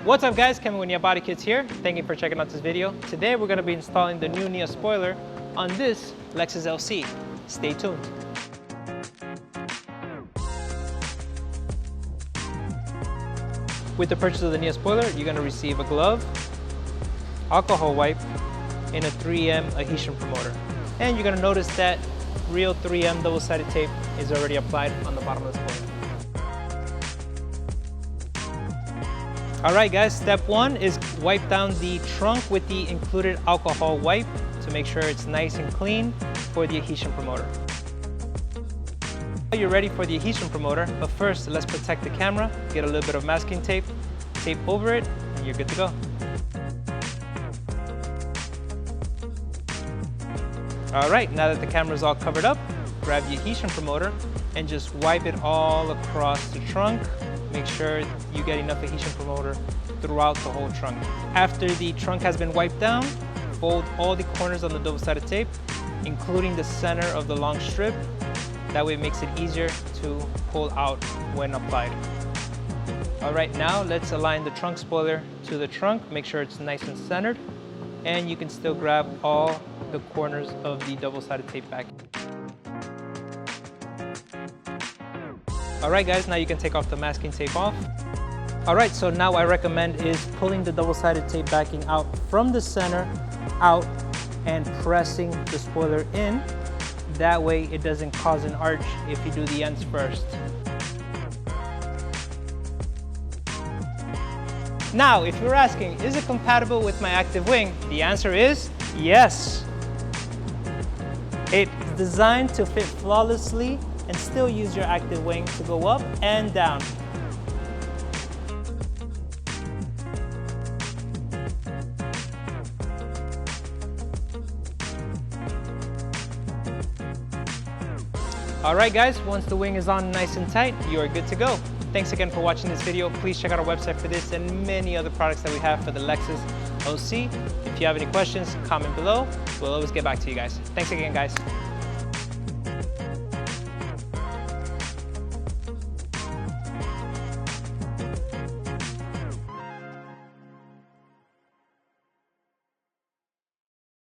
What's up guys, Kevin with NIA Body Kits here. Thank you for checking out this video. Today we're going to be installing the new NIA spoiler on this Lexus LC. Stay tuned. With the purchase of the NIA spoiler, you're going to receive a glove, alcohol wipe, and a 3M adhesion promoter. And you're going to notice that real 3M double-sided tape is already applied on the bottom of the spoiler. Alright guys, step one is wipe down the trunk with the included alcohol wipe to make sure it's nice and clean for the adhesion promoter. You're ready for the adhesion promoter, but first let's protect the camera. Get a little bit of masking tape, tape over it, and you're good to go. Alright, now that the camera is all covered up, grab the adhesion promoter and just wipe it all across the trunk. Make sure you get enough adhesion promoter throughout the whole trunk. After the trunk has been wiped down, fold all the corners on the double-sided tape, including the center of the long strip. That way it makes it easier to pull out when applied. All right, now let's align the trunk spoiler to the trunk. Make sure it's nice and centered, and you can still grab all the corners of the double-sided tape back. All right guys, now you can take off the masking tape off. All right, so now I recommend is pulling the double-sided tape backing out from the center out and pressing the spoiler in. That way it doesn't cause an arch if you do the ends first. Now, if you're asking, is it compatible with my active wing? The answer is yes. It's designed to fit flawlessly and still use your active wing to go up and down. All right guys, once the wing is on nice and tight, you are good to go. Thanks again for watching this video. Please check out our website for this and many other products that we have for the Lexus LC. If you have any questions, comment below. We'll always get back to you guys. Thanks again guys.